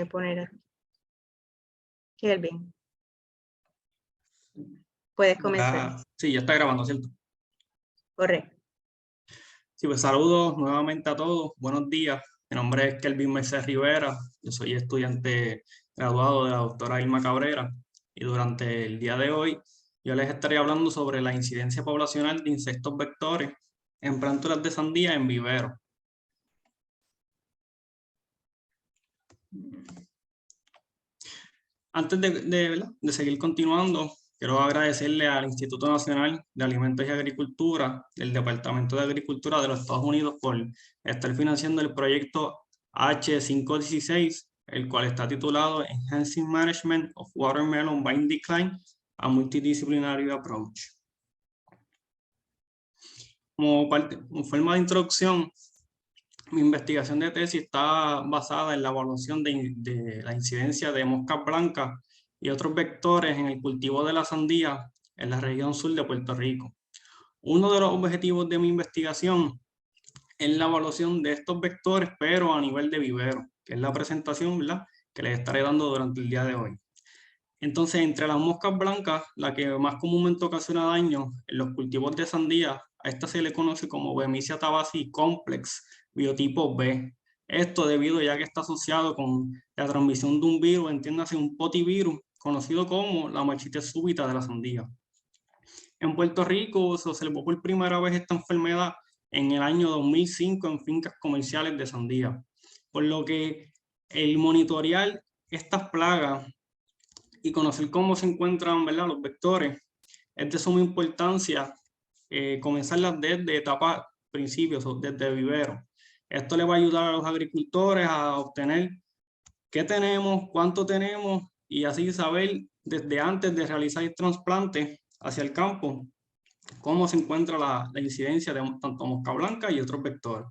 poner aquí. Kelvin, puedes comenzar. Sí, ya está grabando, ¿cierto? Correcto. Sí, pues saludos nuevamente a todos. Buenos días. Mi nombre es Kelvin Merced Rivera. Yo soy estudiante graduado de la doctora Irma Cabrera. Y durante el día de hoy yo les estaré hablando sobre la incidencia poblacional de insectos vectores en plántulas de sandía en vivero. Antes de seguir continuando, quiero agradecerle al Instituto Nacional de Alimentos y Agricultura del Departamento de Agricultura de los Estados Unidos por estar financiando el proyecto H516, el cual está titulado Enhancing Management of Watermelon Vine Decline, a Multidisciplinary Approach. Como forma de introducción, mi investigación de tesis está basada en la evaluación de la incidencia de moscas blancas y otros vectores en el cultivo de la sandía en la región sur de Puerto Rico. Uno de los objetivos de mi investigación es la evaluación de estos vectores, pero a nivel de vivero, que es la presentación, ¿verdad?, que les estaré dando durante el día de hoy. Entonces, entre las moscas blancas, la que más comúnmente ocasiona daño en los cultivos de sandía, a esta se le conoce como Bemisia tabaci complex, biotipo B. Esto debido ya que está asociado con la transmisión de un virus, entiéndase un potivirus, conocido como la marchitis súbita de la sandía. En Puerto Rico se observó por primera vez esta enfermedad en el año 2005 en fincas comerciales de sandía, por lo que el monitorear estas plagas y conocer cómo se encuentran, ¿verdad?, los vectores es de suma importancia, comenzarlas desde etapas principios, desde vivero. Esto le va a ayudar a los agricultores a obtener qué tenemos, cuánto tenemos y así saber desde antes de realizar el trasplante hacia el campo cómo se encuentra la incidencia de tanto mosca blanca y otros vectores.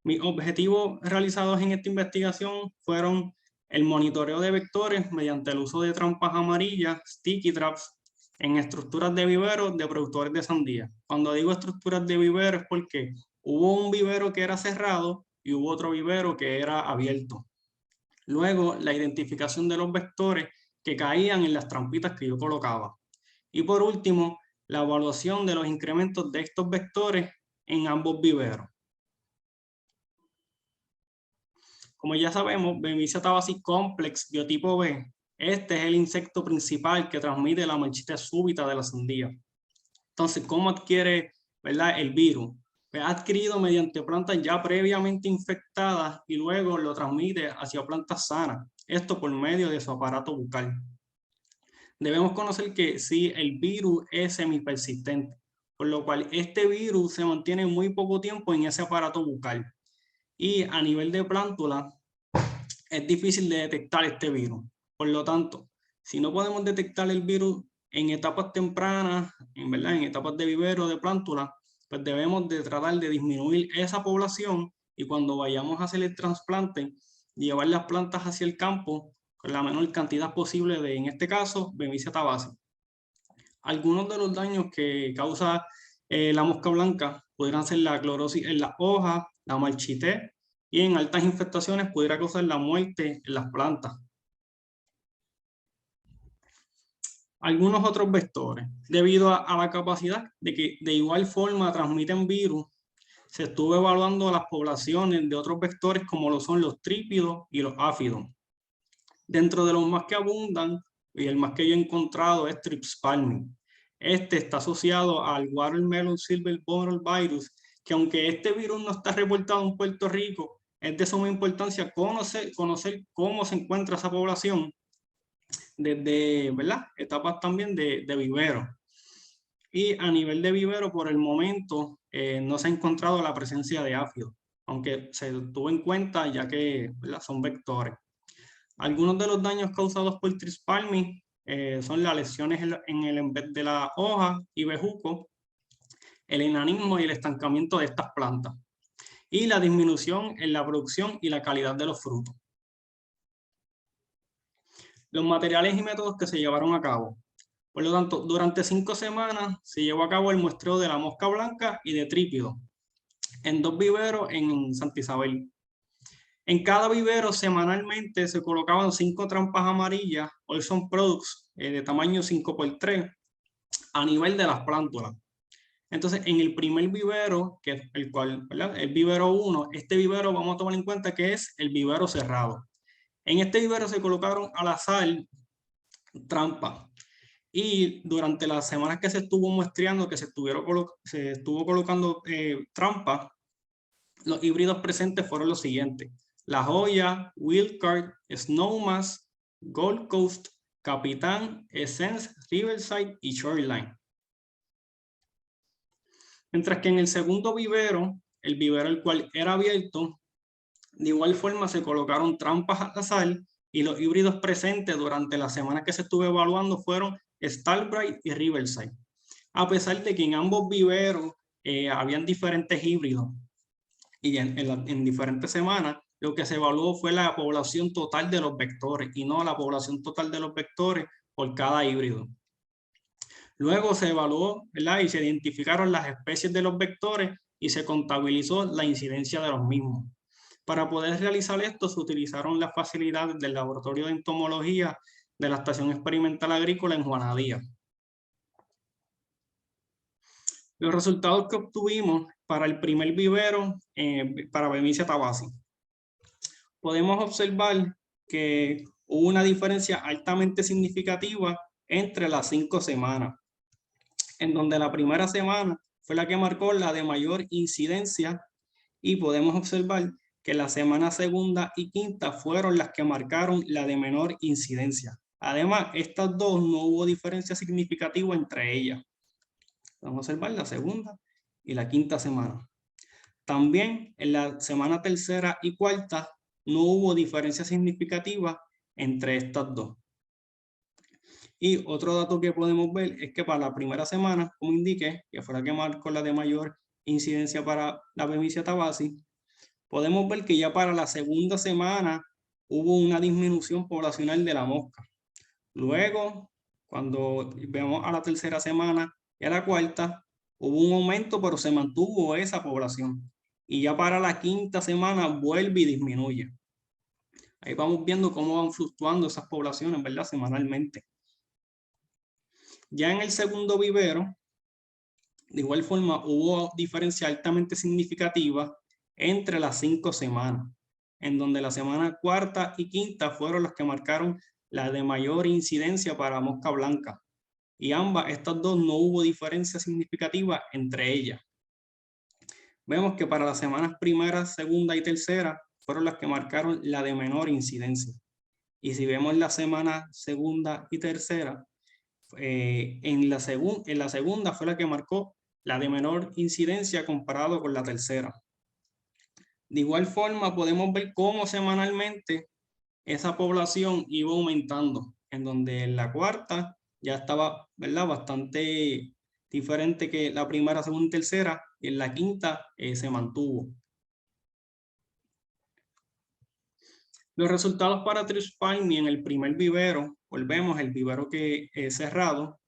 Mis objetivos realizados en esta investigación fueron el monitoreo de vectores mediante el uso de trampas amarillas, sticky traps, en estructuras de viveros de productores de sandía. Cuando digo estructuras de vivero es porque hubo un vivero que era cerrado y hubo otro vivero que era abierto. Luego, la identificación de los vectores que caían en las trampitas que yo colocaba. Y por último, la evaluación de los incrementos de estos vectores en ambos viveros. Como ya sabemos, Bemisia tabaci complex, biotipo B, este es el insecto principal que transmite la marchitis súbita de la sandía. Entonces, ¿cómo adquiere, ¿verdad?, el virus? Pues adquirido mediante plantas ya previamente infectadas y luego lo transmite hacia plantas sanas. Esto por medio de su aparato bucal. Debemos conocer que sí, el virus es semipersistente, por lo cual este virus se mantiene muy poco tiempo en ese aparato bucal. Y a nivel de plántula es difícil de detectar este virus. Por lo tanto, si no podemos detectar el virus en etapas tempranas, en etapas de vivero de plántula, pues debemos de tratar de disminuir esa población y cuando vayamos a hacer el trasplante, llevar las plantas hacia el campo con la menor cantidad posible de, en este caso, Bemisia tabaci. Algunos de los daños que causa la mosca blanca pudieran ser la clorosis en las hojas, la marchitis, y en altas infestaciones pudiera causar la muerte en las plantas. Algunos otros vectores, debido a la capacidad de que de igual forma transmiten virus, se estuvo evaluando las poblaciones de otros vectores como lo son los trípidos y los áfidos. Dentro de los más que abundan, y el más que yo he encontrado es Thrips palmi. Este está asociado al Watermelon Silver Bottle Virus, que aunque este virus no está reportado en Puerto Rico, es de suma importancia conocer cómo se encuentra esa población desde, ¿verdad?, etapas también de vivero. Y a nivel de vivero, por el momento, no se ha encontrado la presencia de áfidos, aunque se tuvo en cuenta ya que, ¿verdad?, son vectores. Algunos de los daños causados por Thrips palmi son las lesiones en el embed de la hoja y bejuco, el enanismo y el estancamiento de estas plantas, y la disminución en la producción y la calidad de los frutos. Los materiales y métodos que se llevaron a cabo. Por lo tanto, durante 5 semanas se llevó a cabo el muestreo de la mosca blanca y de trípido en 2 viveros en Santa Isabel. En cada vivero semanalmente se colocaban 5 trampas amarillas, Olson Products, de tamaño 5x3, a nivel de las plántulas. Entonces, en el primer vivero, que es el cual, ¿verdad? El vivero 1, este vivero vamos a tomar en cuenta que es el vivero cerrado. En este vivero se colocaron al azar trampas. Y durante las semanas que se estuvo muestreando, que se estuvo colocando trampas, los híbridos presentes fueron los siguientes: La Joya, Wildcard, Snowmass, Gold Coast, Capitán, Essence, Riverside y Shoreline. Mientras que en el segundo vivero, el vivero el cual era abierto, de igual forma se colocaron trampas al azar y los híbridos presentes durante las semanas que se estuvo evaluando fueron Starbright y Riverside. A pesar de que en ambos viveros habían diferentes híbridos y en diferentes semanas, lo que se evaluó fue la población total de los vectores y no la población total de los vectores por cada híbrido. Luego se evaluó, ¿verdad? Y se identificaron las especies de los vectores y se contabilizó la incidencia de los mismos. Para poder realizar esto se utilizaron las facilidades del Laboratorio de Entomología de la Estación Experimental Agrícola en Juana Díaz. Los resultados que obtuvimos para el primer vivero, para Bemisia tabaci. Podemos observar que hubo una diferencia altamente significativa entre las 5 semanas, en donde la primera semana fue la que marcó la de mayor incidencia y podemos observar que la semana segunda y quinta fueron las que marcaron la de menor incidencia. Además, estas dos no hubo diferencia significativa entre ellas. Vamos a observar la segunda y la quinta semana. También en la semana tercera y cuarta no hubo diferencia significativa entre estas dos. Y otro dato que podemos ver es que para la primera semana, como indiqué, que fue la que marcó la de mayor incidencia para la Bemisia tabaci, podemos ver que ya para la segunda semana hubo una disminución poblacional de la mosca. Luego, cuando vemos a la tercera semana y a la cuarta, hubo un aumento, pero se mantuvo esa población. Y ya para la quinta semana vuelve y disminuye. Ahí vamos viendo cómo van fluctuando esas poblaciones, ¿verdad? Semanalmente. Ya en el segundo vivero, de igual forma, hubo diferencia altamente significativa entre las 5 semanas, en donde la semana cuarta y quinta fueron las que marcaron la de mayor incidencia para mosca blanca. Y estas dos no hubo diferencia significativa entre ellas. Vemos que para las semanas primera, segunda y tercera fueron las que marcaron la de menor incidencia. Y si vemos la semana segunda y tercera, en la segunda fue la que marcó la de menor incidencia comparado con la tercera. De igual forma podemos ver cómo semanalmente esa población iba aumentando, en donde en la cuarta ya estaba, ¿verdad?, bastante diferente que la primera, segunda y tercera, y en la quinta se mantuvo. Los resultados para Thrips palmi en el primer vivero, volvemos el vivero que es cerrado.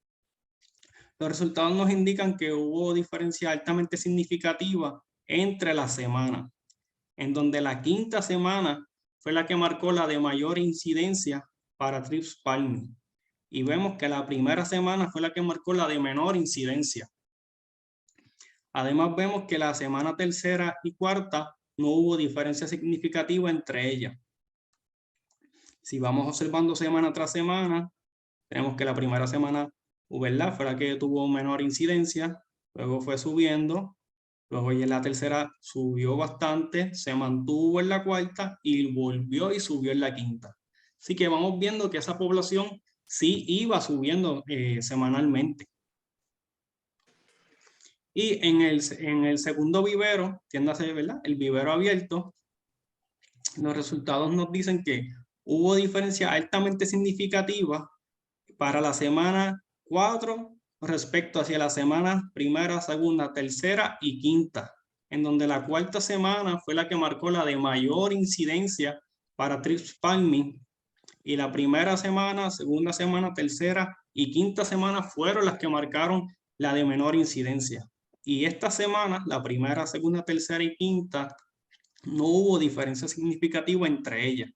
Los resultados nos indican que hubo diferencia altamente significativa entre las semanas, en donde la quinta semana fue la que marcó la de mayor incidencia para Thrips palmi. Y vemos que la primera semana fue la que marcó la de menor incidencia. Además vemos que la semana tercera y cuarta no hubo diferencia significativa entre ellas. Si vamos observando semana tras semana, tenemos que la primera semana, ¿verdad?, fue la que tuvo menor incidencia, luego fue subiendo, luego ya en la tercera subió bastante, se mantuvo en la cuarta y volvió y subió en la quinta. Así que vamos viendo que esa población sí iba subiendo semanalmente. Y en el segundo vivero, entiéndase, ¿verdad?, el vivero abierto, los resultados nos dicen que hubo diferencia altamente significativa para la semana 4 respecto hacia la semana primera, segunda, tercera y quinta, en donde la cuarta semana fue la que marcó la de mayor incidencia para Thrips palmi, y la primera semana, segunda semana, tercera y quinta semana fueron las que marcaron la de menor incidencia. Y esta semana, la primera, segunda, tercera y quinta, no hubo diferencia significativa entre ellas.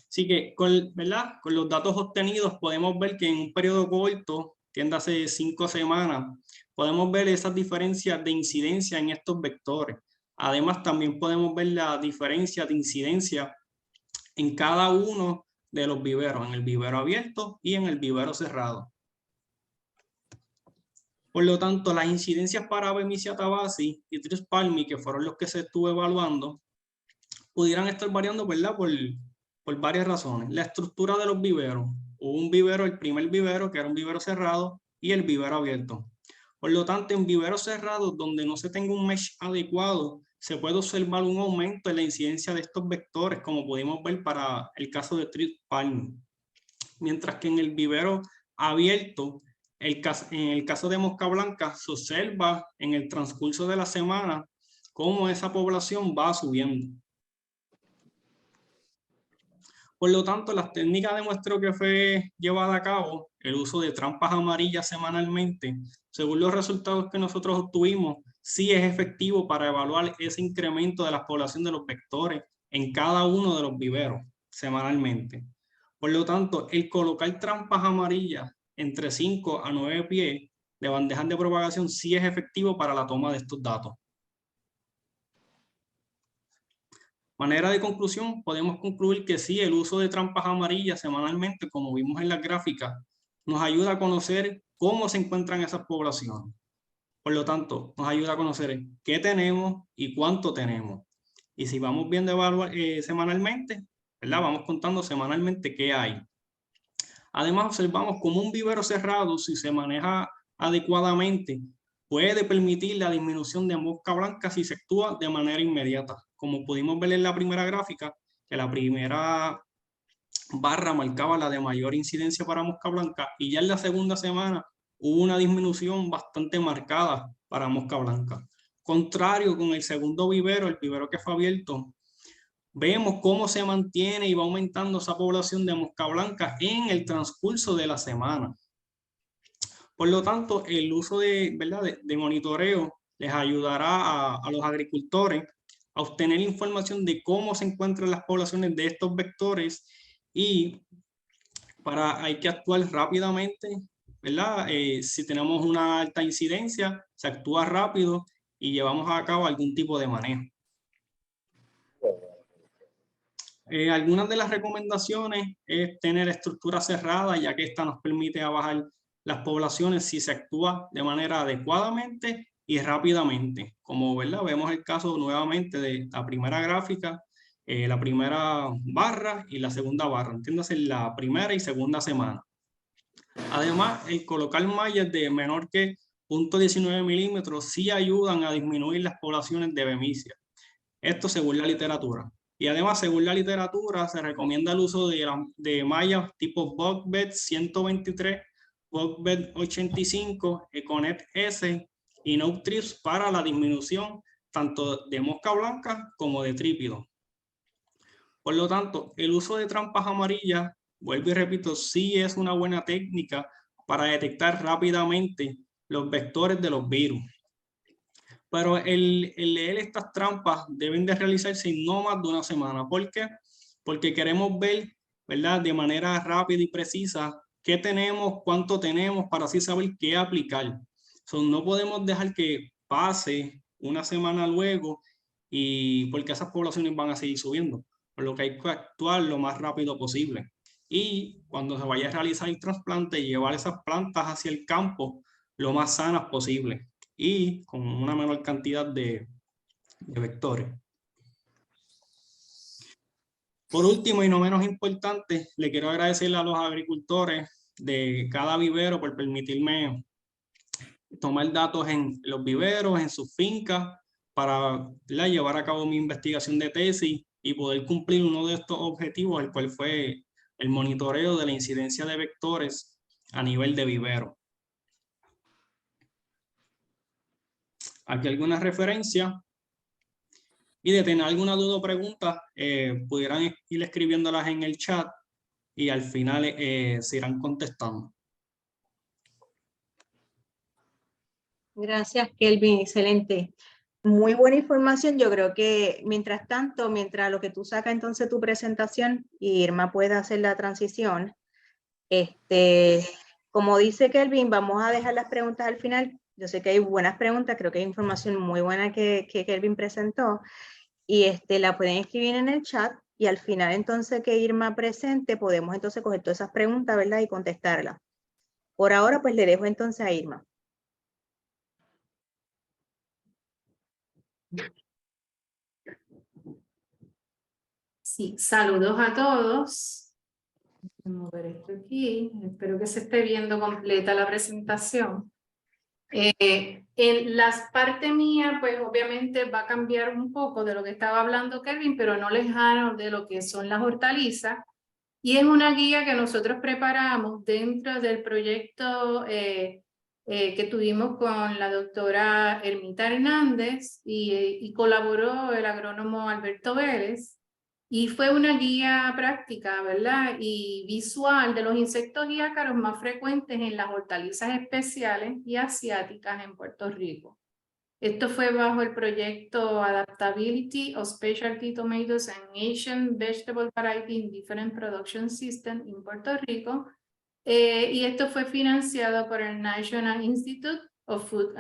Así que, ¿verdad? Con los datos obtenidos podemos ver que en un periodo corto, entiéndase 5 semanas, podemos ver esas diferencias de incidencia en estos vectores. Además, también podemos ver la diferencia de incidencia en cada uno de los viveros, en el vivero abierto y en el vivero cerrado. Por lo tanto, las incidencias para Bemisia tabaci y Trius palmi, que fueron los que se estuvo evaluando, pudieran estar variando, ¿verdad? Por varias razones. La estructura de los viveros. Hubo un vivero, el primer vivero, que era un vivero cerrado, y el vivero abierto. Por lo tanto, en viveros cerrados, donde no se tenga un mesh adecuado, se puede observar un aumento en la incidencia de estos vectores, como pudimos ver para el caso de Trius palmi. Mientras que en el vivero abierto, en el caso de mosca blanca, se observa en el transcurso de la semana cómo esa población va subiendo. Por lo tanto, las técnicas de muestreo que fue llevada a cabo, el uso de trampas amarillas semanalmente, según los resultados que nosotros obtuvimos, sí es efectivo para evaluar ese incremento de la población de los vectores en cada uno de los viveros semanalmente. Por lo tanto, el colocar trampas amarillas entre 5 a 9 pies de bandejas de propagación sí es efectivo para la toma de estos datos. Manera de conclusión, podemos concluir que sí, el uso de trampas amarillas semanalmente, como vimos en las gráficas, nos ayuda a conocer cómo se encuentran esas poblaciones. Por lo tanto, nos ayuda a conocer qué tenemos y cuánto tenemos. Y si vamos viendo semanalmente, ¿verdad? Vamos contando semanalmente qué hay. Además, observamos cómo un vivero cerrado, si se maneja adecuadamente, puede permitir la disminución de mosca blanca si se actúa de manera inmediata. Como pudimos ver en la primera gráfica, que la primera barra marcaba la de mayor incidencia para mosca blanca y ya en la segunda semana hubo una disminución bastante marcada para mosca blanca. Contrario con el segundo vivero, el vivero que fue abierto, vemos cómo se mantiene y va aumentando esa población de mosca blanca en el transcurso de la semana. Por lo tanto, el uso de monitoreo les ayudará a los agricultores a obtener información de cómo se encuentran las poblaciones de estos vectores y hay que actuar rápidamente, ¿verdad? Si tenemos una alta incidencia, se actúa rápido y llevamos a cabo algún tipo de manejo. Algunas de las recomendaciones es tener estructura cerrada, ya que esta nos permite bajar las poblaciones si se actúa de manera adecuadamente y rápidamente. Como ¿verdad? Vemos el caso nuevamente de la primera gráfica, la primera barra y la segunda barra, entiéndase la primera y segunda semana. Además, el colocar mallas de menor que 0.19 milímetros sí ayudan a disminuir las poblaciones de Bemisia. Esto según la literatura. Y además, según la literatura, se recomienda el uso de mallas tipo Bogbet 123, Bogbet 85, Econet S y No-Trips para la disminución tanto de mosca blanca como de trípido. Por lo tanto, el uso de trampas amarillas, vuelvo y repito, sí es una buena técnica para detectar rápidamente los vectores de los virus. Pero el leer estas trampas deben de realizarse en no más de una semana. ¿Por qué? Porque queremos ver, ¿verdad? De manera rápida y precisa qué tenemos, cuánto tenemos, para así saber qué aplicar. No podemos dejar que pase una semana luego y porque esas poblaciones van a seguir subiendo. Por lo que hay que actuar lo más rápido posible. Y cuando se vaya a realizar el trasplante, llevar esas plantas hacia el campo lo más sanas posible y con una menor cantidad de vectores. Por último y no menos importante, le quiero agradecerle a los agricultores de cada vivero por permitirme tomar datos en los viveros, en sus fincas, para llevar a cabo mi investigación de tesis y poder cumplir uno de estos objetivos, el cual fue el monitoreo de la incidencia de vectores a nivel de vivero. Aquí alguna referencia. Y de tener alguna duda o pregunta, pudieran ir escribiéndolas en el chat y al final se irán contestando. Gracias, Kelvin. Excelente. Muy buena información. Yo creo que mientras tanto, mientras lo que tú sacas entonces tu presentación y Irma pueda hacer la transición, como dice Kelvin, vamos a dejar las preguntas al final. Yo sé que hay buenas preguntas, creo que hay información muy buena que Kelvin presentó y la pueden escribir en el chat y al final entonces que Irma presente podemos entonces coger todas esas preguntas, ¿verdad? Y contestarlas. Por ahora pues le dejo entonces a Irma. Sí, saludos a todos. Voy a mover esto aquí. Espero que se esté viendo completa la presentación. En las partes mías, pues obviamente va a cambiar un poco de lo que estaba hablando Kelvin, pero no lejano de lo que son las hortalizas. Y es una guía que nosotros preparamos dentro del proyecto que tuvimos con la doctora Ermita Hernández y colaboró el agrónomo Alberto Vélez. Y fue una guía práctica, ¿verdad? Y visual de los insectos y ácaros más frecuentes en las hortalizas especiales y asiáticas en Puerto Rico. Esto fue bajo el proyecto Adaptability of Specialty Tomatoes and Asian Vegetable Variety in Different Production Systems en Puerto Rico. Y esto fue financiado por el National Institute of Food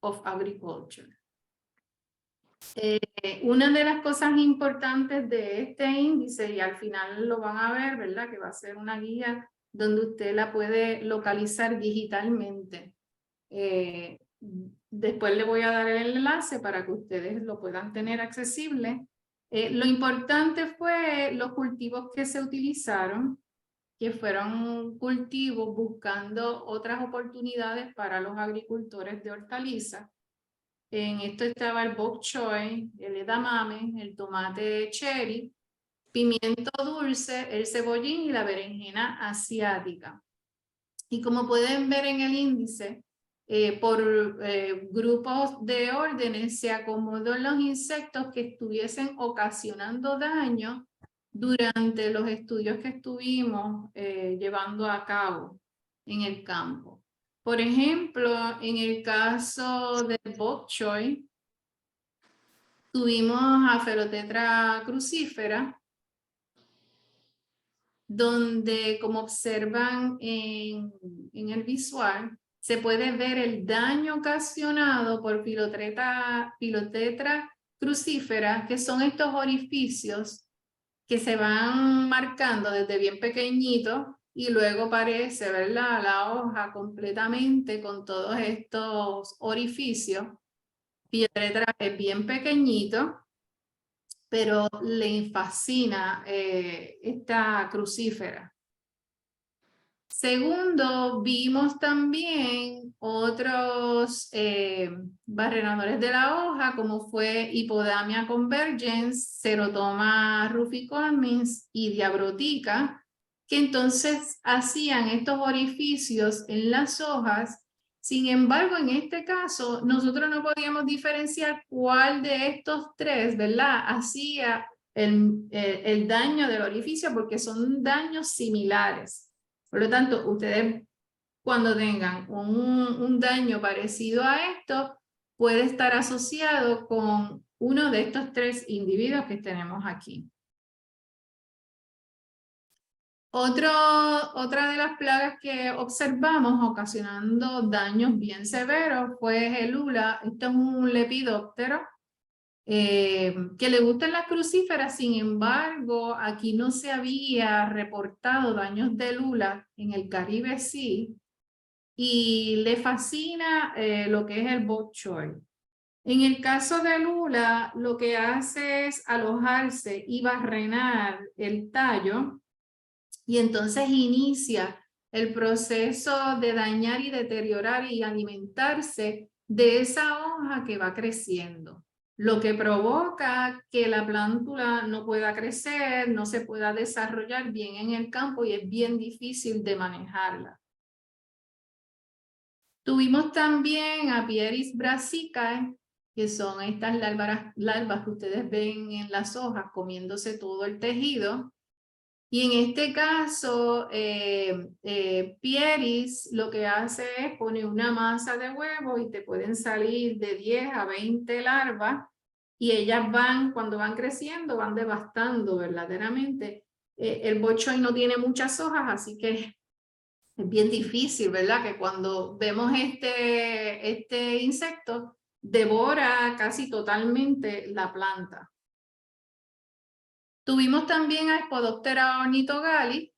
of Agriculture. Una de las cosas importantes de este índice, y al final lo van a ver, ¿verdad? Que va a ser una guía donde usted la puede localizar digitalmente. Después le voy a dar el enlace para que ustedes lo puedan tener accesible. Lo importante fue los cultivos que se utilizaron, que fueron cultivos buscando otras oportunidades para los agricultores de hortalizas. En esto estaba el bok choy, el edamame, el tomate cherry, pimiento dulce, el cebollín y la berenjena asiática. Y como pueden ver en el índice, por grupos de órdenes se acomodó los insectos que estuviesen ocasionando daño durante los estudios que estuvimos llevando a cabo en el campo. Por ejemplo, en el caso del bok choy, tuvimos a Phylotetra crucífera, donde, como observan en el visual, se puede ver el daño ocasionado por Phylotetra crucífera, que son estos orificios que se van marcando desde bien pequeñito y luego aparece, ¿verdad?, la hoja completamente con todos estos orificios. Phylotetra es bien pequeñito, pero le fascina esta crucífera. Segundo, vimos también otros barrenadores de la hoja, como fue Hippodamia convergens, Serotoma ruficolmins y Diabrotica, que entonces hacían estos orificios en las hojas. Sin embargo, en este caso, nosotros no podíamos diferenciar cuál de estos tres, ¿verdad?, hacía el daño del orificio, porque son daños similares. Por lo tanto, ustedes cuando tengan un daño parecido a esto, puede estar asociado con uno de estos tres individuos que tenemos aquí. Otra de las plagas que observamos ocasionando daños bien severos fue el hula. Esto es un lepidóptero que le gustan las crucíferas. Sin embargo, aquí no se había reportado daños de lula en el Caribe sí, y le fascina lo que es el bok choy. En el caso de lula, lo que hace es alojarse y barrenar el tallo, y entonces inicia el proceso de dañar y deteriorar y alimentarse de esa hoja que va creciendo, lo que provoca que la plántula no pueda crecer, no se pueda desarrollar bien en el campo y es bien difícil de manejarla. Tuvimos también a Pieris brassicae, que son estas larvas que ustedes ven en las hojas comiéndose todo el tejido. Y en este caso, Pieris lo que hace es poner una masa de huevo y te pueden salir de 10 a 20 larvas y ellas van, cuando van creciendo, van devastando verdaderamente. El bok choy no tiene muchas hojas, así que es bien difícil, ¿verdad? Que cuando vemos este insecto, devora casi totalmente la planta. Tuvimos también a Spodoptera ornithogalis,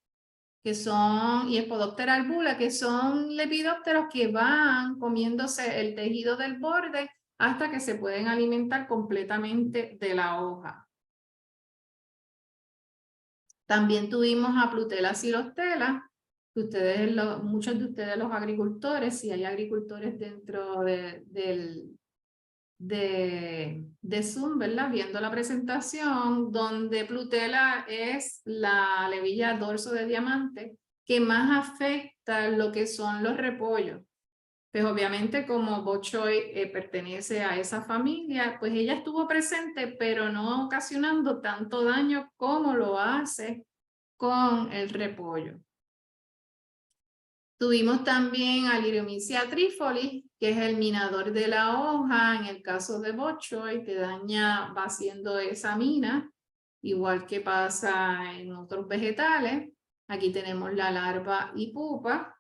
y Spodoptera albula, que son lepidópteros que van comiéndose el tejido del borde hasta que se pueden alimentar completamente de la hoja. También tuvimos a Plutela xylostela, que muchos de ustedes los agricultores, si hay agricultores dentro de Zoom, ¿verdad? Viendo la presentación, donde Plutela es la levilla dorso de diamante que más afecta lo que son los repollos. Pues obviamente como bok choy pertenece a esa familia, pues ella estuvo presente, pero no ocasionando tanto daño como lo hace con el repollo. Tuvimos también a Liriomicia trifolis, que es el minador de la hoja. En el caso de bok choy, te daña, va haciendo esa mina, igual que pasa en otros vegetales. Aquí tenemos la larva y pupa.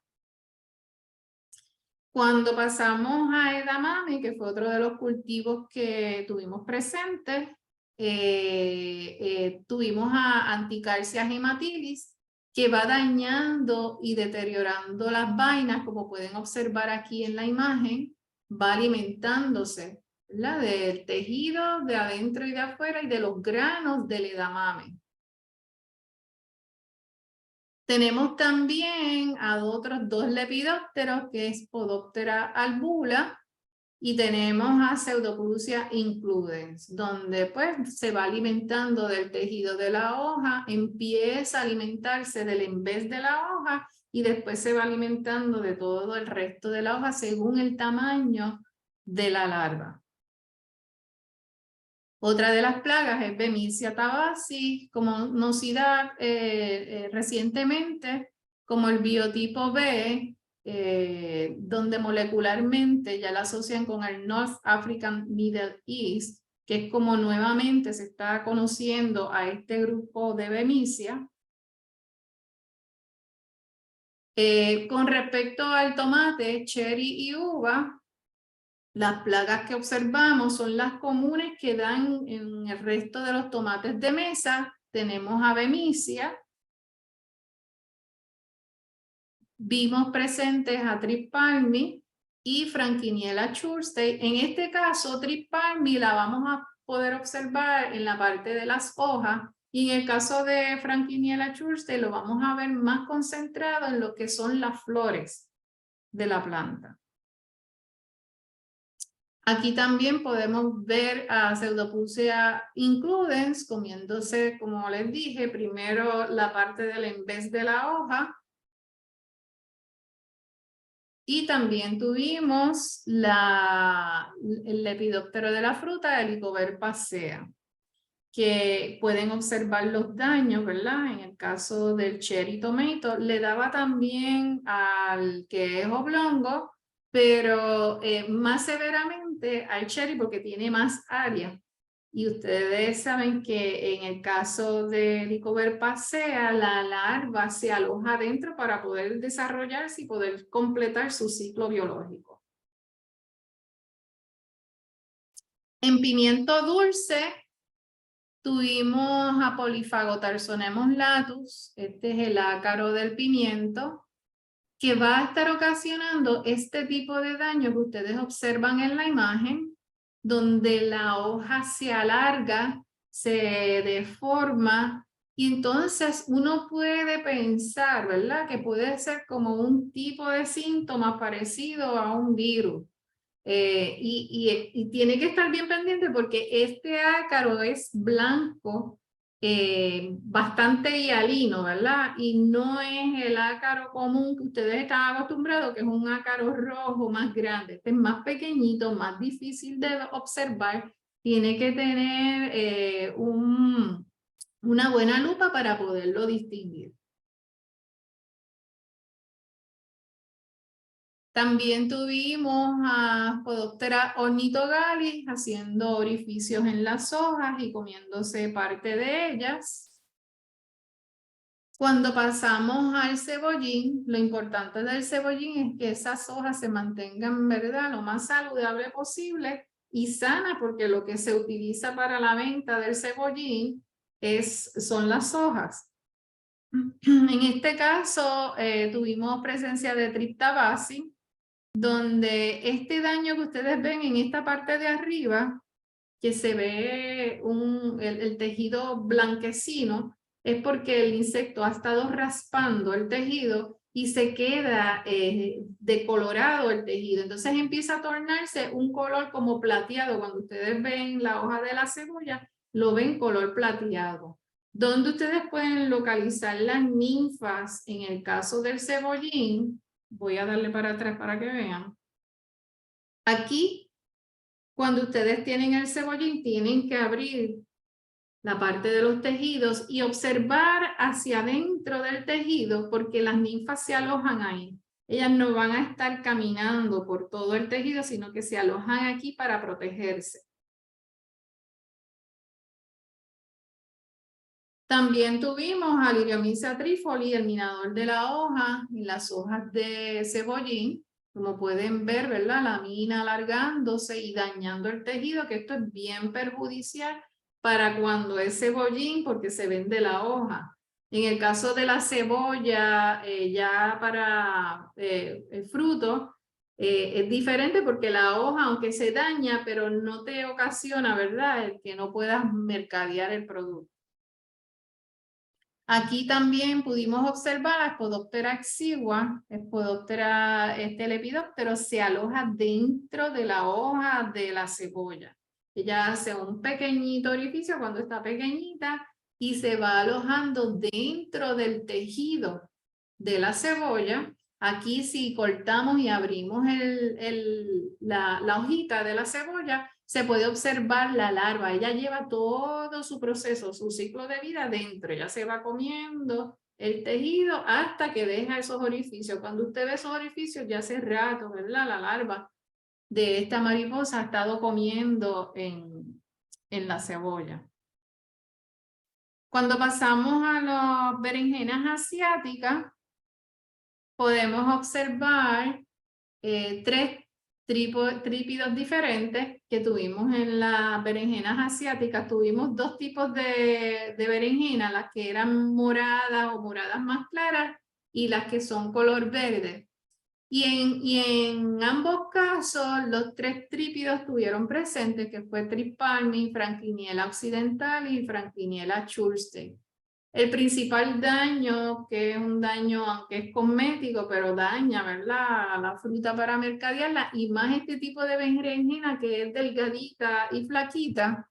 Cuando pasamos a edamame, que fue otro de los cultivos que tuvimos presentes, tuvimos a Anticarsia hematilis, que va dañando y deteriorando las vainas, como pueden observar aquí en la imagen, va alimentándose, ¿verdad? Del tejido de adentro y de afuera y de los granos del edamame. Tenemos también a otros dos lepidópteros, que es Spodoptera albula, y tenemos a Pseudoplusia includens, donde pues se va alimentando del tejido de la hoja, empieza a alimentarse del envés de la hoja y después se va alimentando de todo el resto de la hoja según el tamaño de la larva. Otra de las plagas es Bemisia tabaci, conocida recientemente como el biotipo B, donde molecularmente ya la asocian con el North African Middle East, que es como nuevamente se está conociendo a este grupo de Bemisia. Con respecto al tomate, cherry y uva, las plagas que observamos son las comunes que dan en el resto de los tomates de mesa. Tenemos a Bemisia. Vimos presentes a Trip palmi y Frankiniella churstei. En este caso, Trip palmi la vamos a poder observar en la parte de las hojas. Y en el caso de Frankiniella churstei lo vamos a ver más concentrado en lo que son las flores de la planta. Aquí también podemos ver a Pseudoplusia includens comiéndose, como les dije, primero la parte del envés de la hoja. Y también tuvimos el lepidóptero de la fruta, el Helicobacter pacea, que pueden observar los daños, ¿verdad? En el caso del cherry tomato, le daba también al que es oblongo, pero más severamente al cherry porque tiene más área. Y ustedes saben que en el caso de Helicobacter pacea, la larva se aloja adentro para poder desarrollarse y poder completar su ciclo biológico. En pimiento dulce, tuvimos a Polyphagotarsonemus latus, este es el ácaro del pimiento, que va a estar ocasionando este tipo de daño que ustedes observan en la imagen, donde la hoja se alarga, se deforma, y entonces uno puede pensar, ¿verdad? Que puede ser como un tipo de síntoma parecido a un virus. Y tiene que estar bien pendiente porque este ácaro es blanco, bastante hialino, ¿verdad? Y no es el ácaro común que ustedes están acostumbrados, que es un ácaro rojo más grande. Este es más pequeñito, más difícil de observar. Tiene que tener una una buena lupa para poderlo distinguir. También tuvimos a Podoptera ornithogalis haciendo orificios en las hojas y comiéndose parte de ellas. Cuando pasamos al cebollín, lo importante del cebollín es que esas hojas se mantengan, ¿verdad?, lo más saludable posible y sana, porque lo que se utiliza para la venta del cebollín son las hojas. En este caso tuvimos presencia de Triptabasi, donde este daño que ustedes ven en esta parte de arriba, que se ve el tejido blanquecino, es porque el insecto ha estado raspando el tejido y se queda decolorado el tejido. Entonces empieza a tornarse un color como plateado. Cuando ustedes ven la hoja de la cebolla, lo ven color plateado. ¿Dónde ustedes pueden localizar las ninfas en el caso del cebollín? Voy a darle para atrás para que vean. Aquí, cuando ustedes tienen el cebollín, tienen que abrir la parte de los tejidos y observar hacia adentro del tejido, porque las ninfas se alojan ahí. Ellas no van a estar caminando por todo el tejido, sino que se alojan aquí para protegerse. También tuvimos a Liriomyza trifoli, el minador de la hoja, en las hojas de cebollín. Como pueden ver, ¿verdad?, la mina alargándose y dañando el tejido, que esto es bien perjudicial para cuando es cebollín, porque se vende la hoja. En el caso de la cebolla, ya para el fruto, es diferente porque la hoja, aunque se daña, pero no te ocasiona, ¿verdad?, el que no puedas mercadear el producto. Aquí también pudimos observar a Spodoptera exigua, Spodoptera lepidóptero, se aloja dentro de la hoja de la cebolla. Ella hace un pequeñito orificio cuando está pequeñita y se va alojando dentro del tejido de la cebolla. Aquí si cortamos y abrimos la hojita de la cebolla, se puede observar la larva. Ella lleva todo su proceso, su ciclo de vida dentro. Ella se va comiendo el tejido hasta que deja esos orificios. Cuando usted ve esos orificios, ya hace rato, ¿verdad?, la larva de esta mariposa ha estado comiendo en la cebolla. Cuando pasamos a las berenjenas asiáticas, podemos observar tres trípidos diferentes que tuvimos en las berenjenas asiáticas. Tuvimos dos tipos de berenjenas, las que eran moradas o moradas más claras y las que son color verde. Y en ambos casos los tres trípidos estuvieron presentes, que fue Tripalmi, Franklinia occidental y Franklinia chulstein. El principal daño, que es un daño, aunque es cosmético, pero daña, ¿verdad?, a la fruta para mercadearla, y más este tipo de berenjena que es delgadita y flaquita.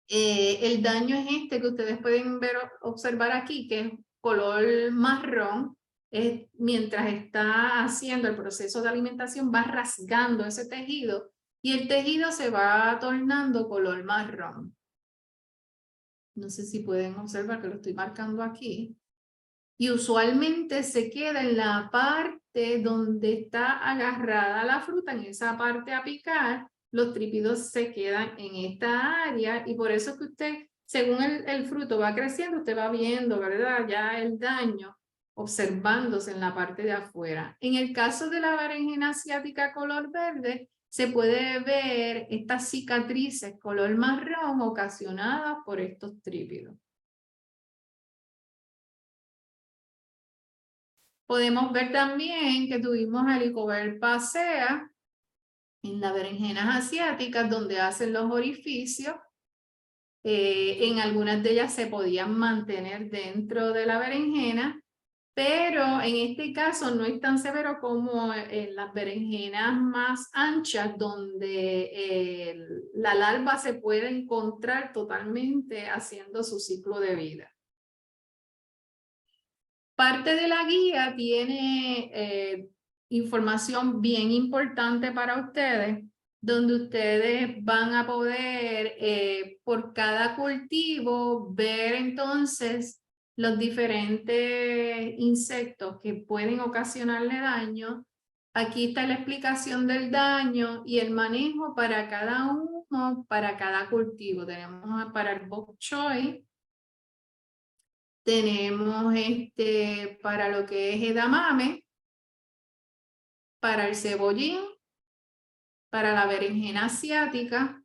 El daño es este que ustedes pueden ver, observar aquí, que es color marrón. Mientras está haciendo el proceso de alimentación, va rasgando ese tejido y el tejido se va tornando color marrón. No sé si pueden observar que lo estoy marcando aquí. Y usualmente se queda en la parte donde está agarrada la fruta, en esa parte apical. Los trípidos se quedan en esta área y por eso que usted, según el fruto va creciendo, usted va viendo, ¿verdad?, ya el daño observándose en la parte de afuera. En el caso de la berenjena asiática color verde, se puede ver estas cicatrices color marrón ocasionadas por estos trípidos. Podemos ver también que tuvimos Helicobacter pacea en las berenjenas asiáticas, donde hacen los orificios. En algunas de ellas se podían mantener dentro de la berenjena, pero en este caso no es tan severo como en las berenjenas más anchas, donde la larva se puede encontrar totalmente haciendo su ciclo de vida. Parte de la guía tiene información bien importante para ustedes, donde ustedes van a poder por cada cultivo ver entonces los diferentes insectos que pueden ocasionarle daño. Aquí está la explicación del daño y el manejo para cada uno, para cada cultivo. Tenemos para el bok choy, tenemos para lo que es edamame, para el cebollín, para la berenjena asiática,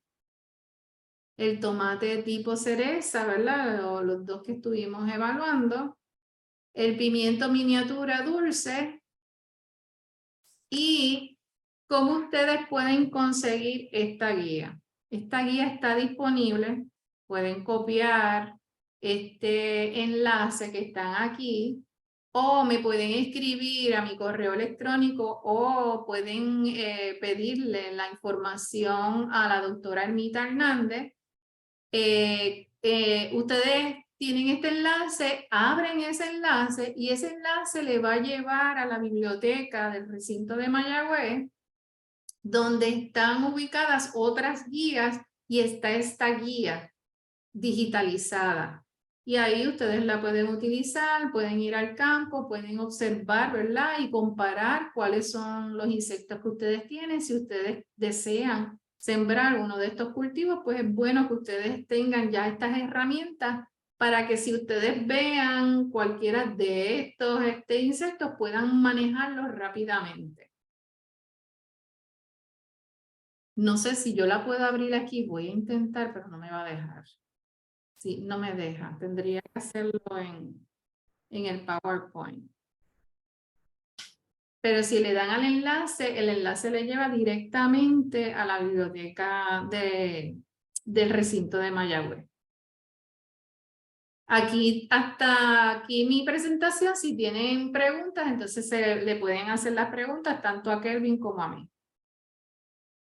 el tomate tipo cereza, ¿verdad? Los dos que estuvimos evaluando, el pimiento miniatura dulce. Y cómo ustedes pueden conseguir esta guía. Esta guía está disponible. Pueden copiar este enlace que están aquí o me pueden escribir a mi correo electrónico o pueden pedirle la información a la doctora Ermita Hernández. Ustedes tienen este enlace, abren ese enlace y ese enlace le va a llevar a la biblioteca del recinto de Mayagüez, donde están ubicadas otras guías y está esta guía digitalizada. Y ahí ustedes la pueden utilizar, pueden ir al campo, pueden observar, ¿verdad? Y comparar cuáles son los insectos que ustedes tienen. Si ustedes desean sembrar uno de estos cultivos, pues es bueno que ustedes tengan ya estas herramientas para que si ustedes vean cualquiera de estos insectos puedan manejarlos rápidamente. No sé si yo la puedo abrir aquí, voy a intentar, pero no me va a dejar. Sí, no me deja, tendría que hacerlo en el PowerPoint. Pero si le dan al enlace, el enlace le lleva directamente a la biblioteca del recinto de Mayagüez. Aquí, hasta aquí mi presentación. Si tienen preguntas, entonces le pueden hacer las preguntas tanto a Kelvin como a mí.